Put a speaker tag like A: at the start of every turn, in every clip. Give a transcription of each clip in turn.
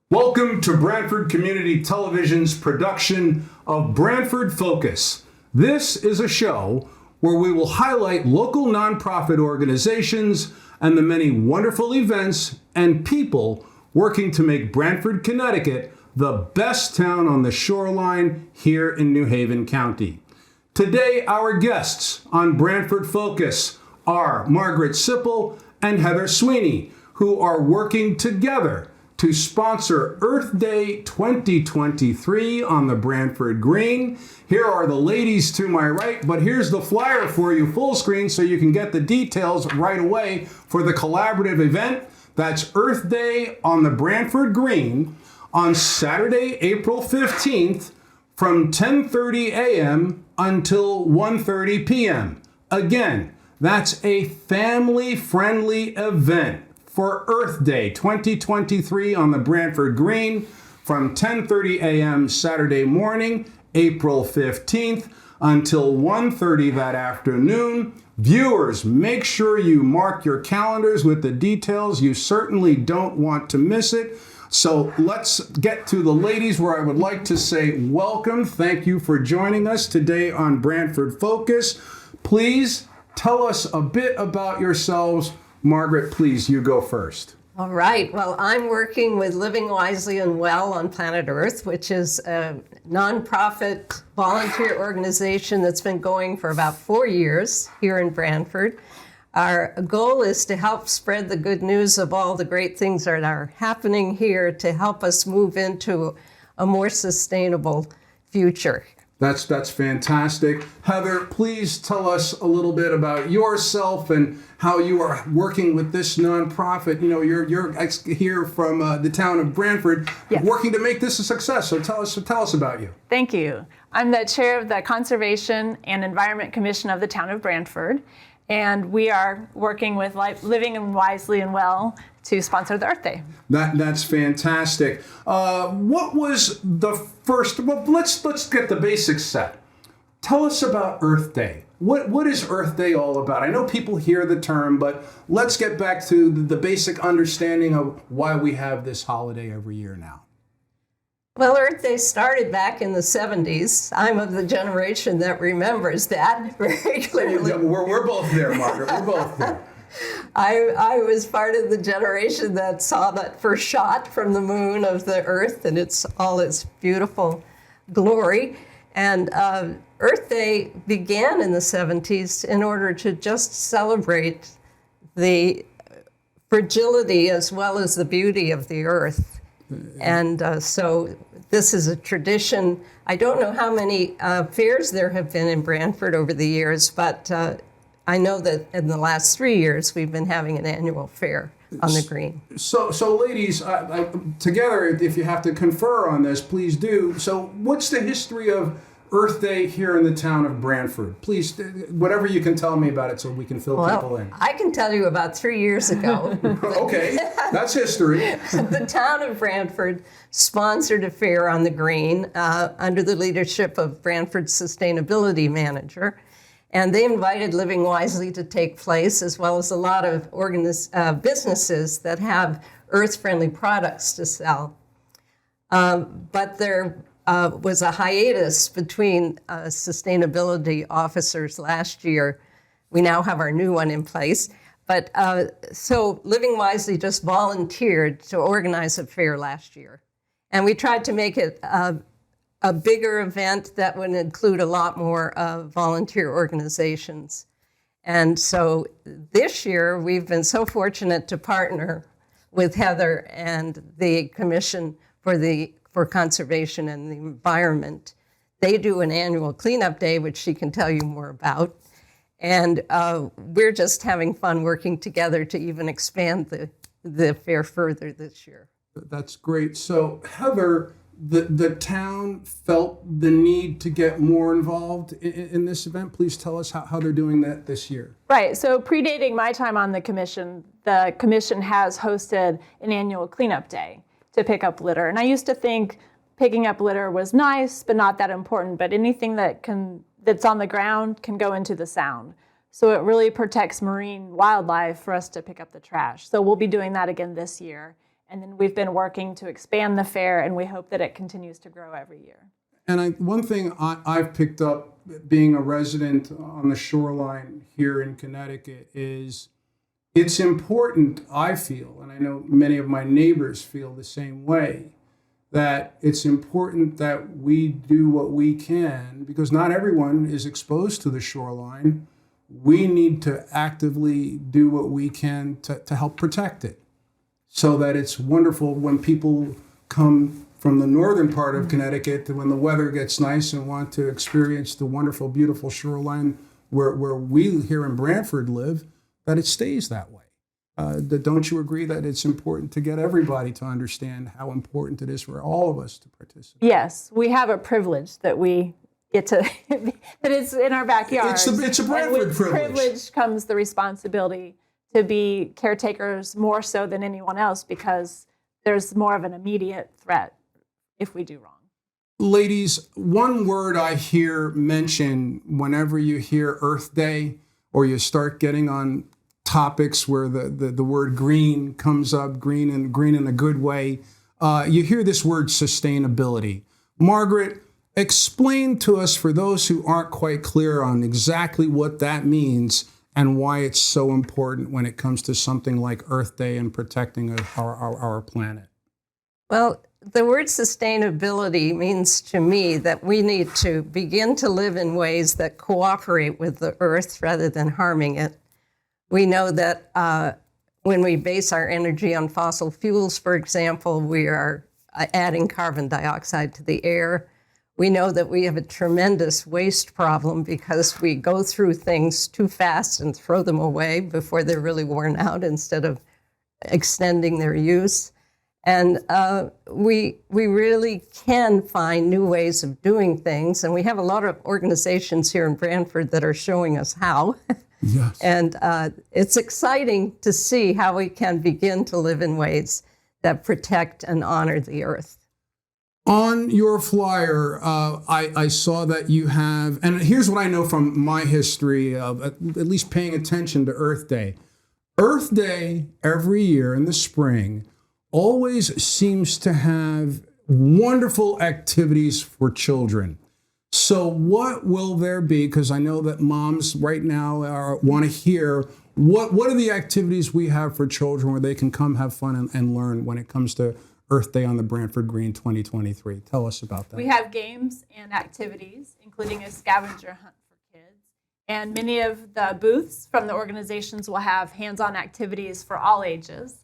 A: Welcome to Branford Community Television's production of Branford Focus. This is a show where we will highlight local nonprofit organizations and the many wonderful events and people working to make Branford, Connecticut the best town on the shoreline here in New Haven County. Today, our guests on Branford Focus are Margaret Sipple and Heather Sweeney, who are working together to sponsor Earth Day 2023 on the Branford Green. Here are the ladies to my right, but here's the flyer for you full screen so you can get the details right away for the collaborative event. That's Earth Day on the Branford Green on Saturday, April 15th from 10:30 a.m. until 1:30 p.m. Again, that's a family-friendly event for Earth Day 2023 on the Branford Green from 10:30 a.m. Saturday morning, April 15th until 1:30 that afternoon. Viewers, make sure you mark your calendars with the details. You certainly don't want to miss it. So let's get to the ladies, where I would like to say welcome. Thank you for joining us today on Branford Focus. Please tell us a bit about yourselves. Margaret, please, you go first.
B: All right. Well, I'm working with Living Wisely and Well on Planet Earth, which is a nonprofit volunteer organization that's been going for about 4 years here in Branford. Our goal is to help spread the good news of all the great things that are happening here to help us move into a more sustainable future.
A: That's fantastic. Heather, please tell us a little bit about yourself and how you are working with this nonprofit. You know, you're here from the town of Branford,
C: Yes.
A: working to make this a success. So tell us about you.
C: Thank you. I'm the chair of the Conservation and Environment Commission of the town of Branford, and we are working with Living Wisely and Well to sponsor the Earth Day.
A: That's fantastic. What was the first? Well, let's get the basics set. Tell us about Earth Day. What is Earth Day all about? I know people hear the term, but let's get back to the basic understanding of why we have this holiday every year now.
B: Well, Earth Day started back in the 70s. I'm of the generation that remembers that very clearly.
A: We're both there, Margaret. We're both there.
B: I was part of the generation that saw that first shot from the moon of the Earth and all its beautiful glory. And Earth Day began in the 70s in order to just celebrate the fragility as well as the beauty of the Earth. And so this is a tradition. I don't know how many fairs there have been in Branford over the years, but I know that in the last 3 years, we've been having an annual fair on the green.
A: So ladies, together, if you have to confer on this, please do. So what's the history of Earth Day here in the town of Branford? Please, whatever you can tell me about it so we can fill people in.
B: I can tell you about 3 years ago.
A: Okay, that's history.
B: The town of Branford sponsored a fair on the green under the leadership of Branford's sustainability manager. And they invited Living Wisely to take place, as well as a lot of businesses that have earth-friendly products to sell. But there was a hiatus between sustainability officers last year. We now have our new one in place. But so Living Wisely just volunteered to organize a fair last year. And we tried to make it a bigger event that would include a lot more volunteer organizations. And so this year, we've been so fortunate to partner with Heather and the Commission for Conservation and the Environment. They do an annual cleanup day, which she can tell you more about. And we're just having fun working together to even expand the fair further this year.
A: That's great. So Heather, the town felt the need to get more involved in this event. Please tell us how they're doing that this year.
C: Right. So predating my time on the commission has hosted an annual cleanup day to pick up litter. And I used to think picking up litter was nice, but not that important. But anything that's on the ground can go into the sound. So it really protects marine wildlife for us to pick up the trash. So we'll be doing that again this year. And then we've been working to expand the fair, and we hope that it continues to grow every year.
A: And one thing I've picked up being a resident on the shoreline here in Connecticut is it's important, I feel, and I know many of my neighbors feel the same way, that it's important that we do what we can, because not everyone is exposed to the shoreline. We need to actively do what we can to help protect it, so that it's wonderful when people come from the northern part of Connecticut, when the weather gets nice and want to experience the wonderful, beautiful shoreline where we here in Branford live, that it stays that way. Don't you agree that it's important to get everybody to understand how important it is for all of us to participate?
C: Yes, we have a privilege that we get to, that it's in our backyard.
A: It's a Branford privilege.
C: Privilege comes the responsibility to be caretakers more so than anyone else, because there's more of an immediate threat if we do wrong.
A: Ladies, one word I hear mentioned whenever you hear Earth Day or you start getting on topics where the word green comes up, green in a good way, you hear this word sustainability. Margaret, explain to us, for those who aren't quite clear on exactly what that means and why it's so important when it comes to something like Earth Day and protecting our planet.
B: Well, the word sustainability means to me that we need to begin to live in ways that cooperate with the earth rather than harming it. We know that when we base our energy on fossil fuels, for example, we are adding carbon dioxide to the air. We know that we have a tremendous waste problem because we go through things too fast and throw them away before they're really worn out instead of extending their use. And we really can find new ways of doing things. And we have a lot of organizations here in Branford that are showing us how.
A: Yes.
B: And it's exciting to see how we can begin to live in ways that protect and honor the earth.
A: On your flyer, I saw that you have, and here's what I know from my history of at least paying attention to Earth Day. Earth Day every year in the spring always seems to have wonderful activities for children. So what will there be? Because I know that moms right now want to hear what are the activities we have for children where they can come have fun and learn when it comes to Earth Day on the Branford Green 2023. Tell us about that.
C: We have games and activities, including a scavenger hunt for kids. And many of the booths from the organizations will have hands-on activities for all ages.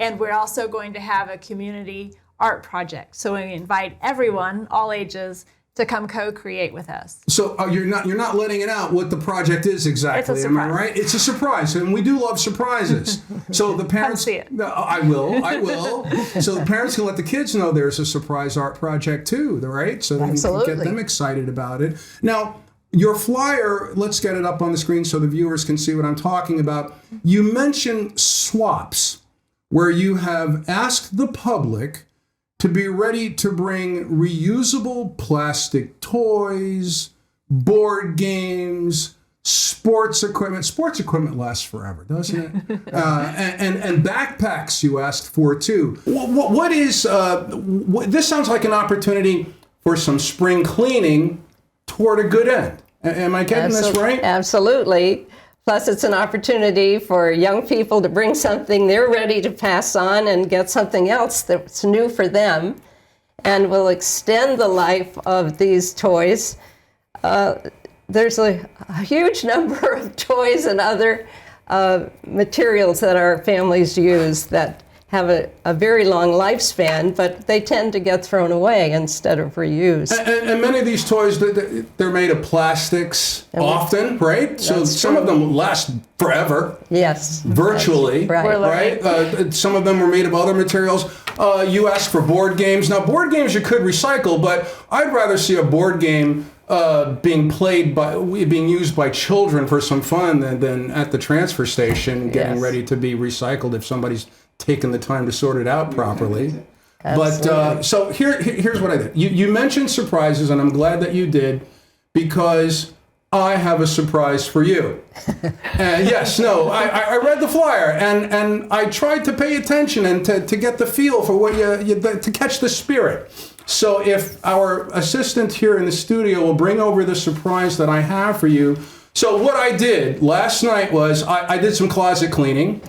C: And we're also going to have a community art project. So we invite everyone, all ages, to come co-create with us.
A: So you're not letting it out what the project is exactly.
C: It's a
A: Am I
C: surprise.
A: right? It's a surprise, and we do love surprises. So the parents,
C: Come see it.
A: No, I will. So the parents can let the kids know there's a surprise art project too, right? So they can
B: Absolutely.
A: get them excited about it. Now, your flyer, let's get it up on the screen so the viewers can see what I'm talking about. You mentioned swaps, where you have asked the public to be ready to bring reusable plastic toys, board games, sports equipment. Sports equipment lasts forever, doesn't it? And backpacks you asked for too. What is, this sounds like an opportunity for some spring cleaning toward a good end. Am I getting this right?
B: Absolutely. Plus, it's an opportunity for young people to bring something they're ready to pass on and get something else that's new for them and will extend the life of these toys. There's a huge number of toys and other materials that our families use that have a very long lifespan, but they tend to get thrown away instead of reused.
A: And many of these toys, they're made of plastics often, right? So some of them last forever.
B: Yes.
A: Virtually,
B: Right.
A: right? Some of them are made of other materials. You asked for board games. Now, board games you could recycle, but I'd rather see a board game being used by children for some fun than at the transfer station getting ready to be recycled if somebody's taken the time to sort it out properly. But so here's what I did. You mentioned surprises, and I'm glad that you did, because I have a surprise for you. Yes, no, I read the flyer and I tried to pay attention and to get the feel for what to catch the spirit. So if our assistant here in the studio will bring over the surprise that I have for you. So what I did last night was I did some closet cleaning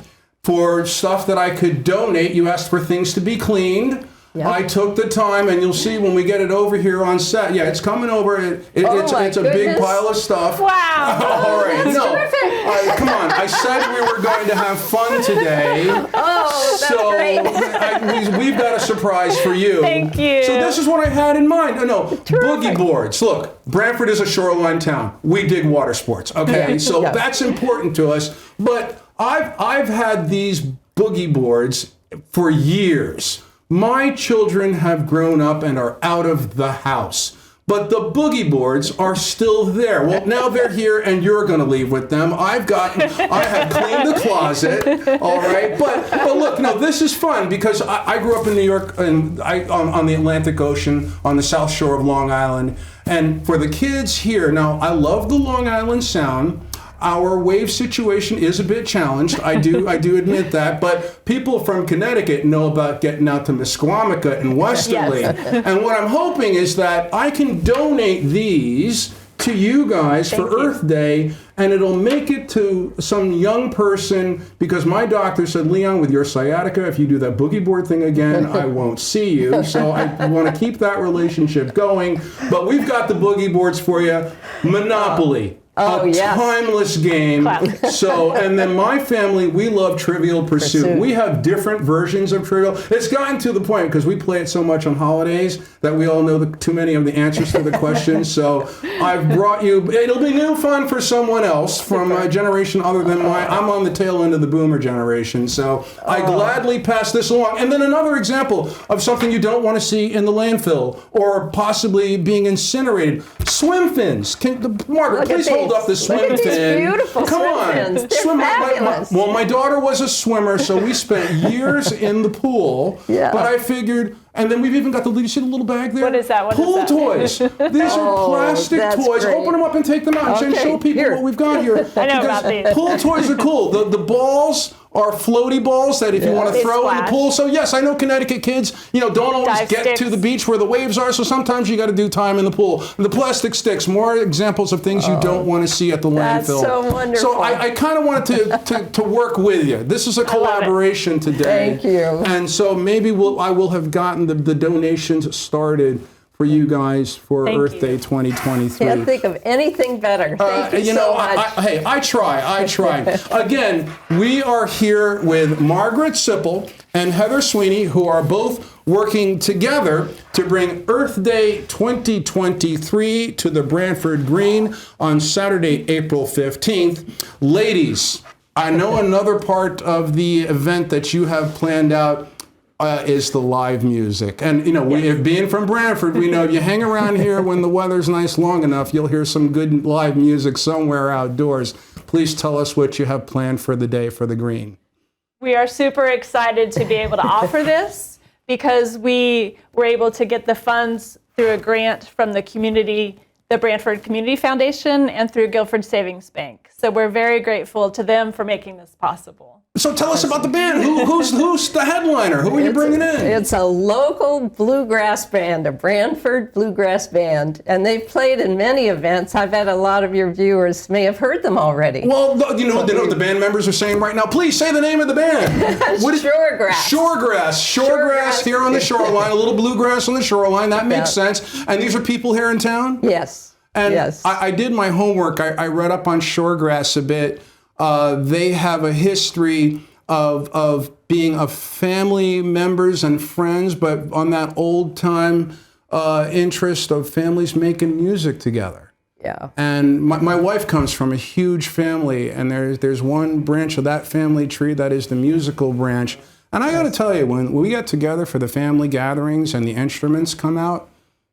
A: for stuff that I could donate. You asked for things to be cleaned. Yep. I took the time, and you'll see when we get it over here on set. Yeah, it's coming over. It's a big pile of stuff.
C: Wow.
A: All right.
C: That's
A: no,
C: terrific.
A: Come on. I said we were going to have fun today.
B: Oh, that's great.
A: We've got a surprise for you.
C: Thank you.
A: So this is what I had in mind. Boogie boards. Look, Branford is a shoreline town. We dig water sports. Okay, so that's important to us. But I've had these boogie boards for years. My children have grown up and are out of the house, but the boogie boards are still there. Well, now they're here and you're going to leave with them. I have cleaned the closet, all right? But look, no, this is fun because I grew up in New York and on the Atlantic Ocean on the South Shore of Long Island. And for the kids here, now I love the Long Island Sound. Our wave situation is a bit challenged. I do admit that. But people from Connecticut know about getting out to Misquamicut and Westerly. Yes. And what I'm hoping is that I can donate these to you guys for Earth Day, and it'll make it to some young person, because my doctor said, Leon, with your sciatica, if you do that boogie board thing again, I won't see you. So I want to keep that relationship going. But we've got the boogie boards for you. Monopoly. Timeless game.
C: Classic.
A: So, and then my family, we love Trivial Pursuit. We have different versions of Trivial. It's gotten to the point, because we play it so much on holidays, that we all know too many of the answers to the questions. So I've brought you, it'll be new fun for someone else from a generation other than mine. I'm on the tail end of the boomer generation. So I gladly pass this along. And then another example of something you don't want to see in the landfill or possibly being incinerated. Swim fins. Margaret, please hold up the swim fin.
B: Beautiful swim fins. They're fabulous.
A: My daughter was a swimmer, so we spent years in the pool. Yeah. But I figured, and then we've even got you see the little bag there?
C: What is that?
A: Pool toys. These are plastic toys.
B: Great.
A: Open them up and take them out and show people what we've got here.
C: I know about these.
A: Pool toys are cool. The balls are floaty balls that if you want to throw in the pool. So yes, I know Connecticut kids, don't always get to the beach where the waves are, so sometimes you got to do time in the pool. The plastic sticks, more examples of things you don't want to see at the landfill.
B: That's so wonderful.
A: So I kind of wanted to work with you. This is a collaboration today.
B: Thank you.
A: And so maybe I will have gotten the donations started for you guys for Earth Day 2023.
B: Can't think of anything better. Thank you so much.
A: I try. Again, we are here with Margaret Sipple and Heather Sweeney, who are both working together to bring Earth Day 2023 to the Branford Green on Saturday, April 15th. Ladies, I know another part of the event that you have planned out is the live music. And, being from Branford, we know if you hang around here when the weather's nice long enough, you'll hear some good live music somewhere outdoors. Please tell us what you have planned for the day for the Green.
C: We are super excited to be able to offer this because we were able to get the funds through a grant from the Branford Community Foundation and through Guilford Savings Bank. So we're very grateful to them for making this possible.
A: So tell us about the band. Who's the headliner? Who are you bringing in?
B: It's a local bluegrass band, a Branford bluegrass band, and they've played in many events. I bet a lot of your viewers may have heard them already.
A: Well, you know what the band members are saying right now? Please say the name of the band.
B: Shoregrass.
A: Shoregrass here on the shoreline, a little bluegrass on the shoreline. That makes sense. And these are people here in town?
B: Yes.
A: And I did my homework. I read up on Shoregrass a bit. They have a history of being a family members and friends, but on that old time interest of families making music together.
B: Yeah.
A: And my wife comes from a huge family, and there's one branch of that family tree that is the musical branch. And I got to tell you, when we get together for the family gatherings and the instruments come out,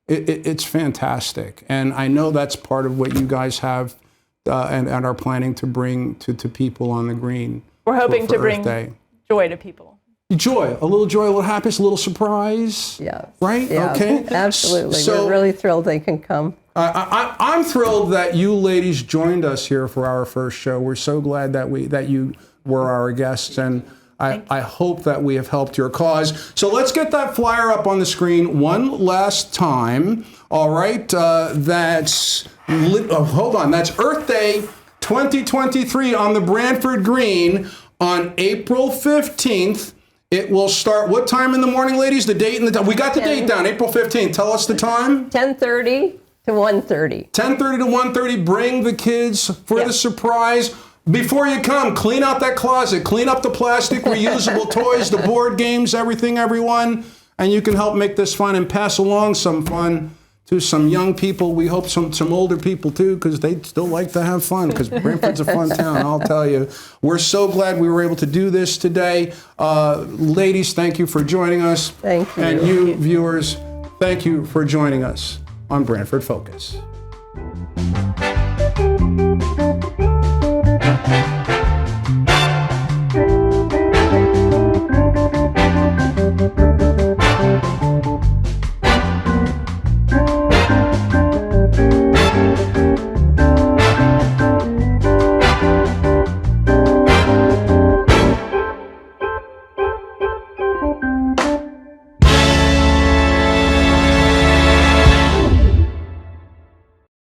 A: it's fantastic. And I know that's part of what you guys have and are planning to bring to people on the Green.
C: We're hoping
A: for
C: to bring
A: Earth Day.
C: joy to people.
A: Joy, a little happiness, a little surprise.
B: Yeah.
A: Right?
B: Yeah,
A: Okay.
B: absolutely.
A: So,
B: we're really thrilled they can come.
A: I'm thrilled that you ladies joined us here for our first show. We're so glad that you were our guests, and I hope that we have helped your cause. So let's get that flyer up on the screen one last time. All right, that's Earth Day 2023 on the Branford Green on April 15th. It will start, what time in the morning, ladies? The date and the time. We got the date down, April 15th. Tell us the time.
B: 10:30 to 1:30.
A: 10:30 to 1:30. Bring the kids for the surprise. Before you come, clean out that closet. Clean up the plastic, reusable toys, the board games, everything, everyone. And you can help make this fun and pass along some fun to some young people. We hope some older people too, because they still like to have fun, because Branford's a fun town, I'll tell you. We're so glad we were able to do this today. Ladies, thank you for joining us.
B: Thank you.
A: And you viewers, thank you for joining us on Branford Focus.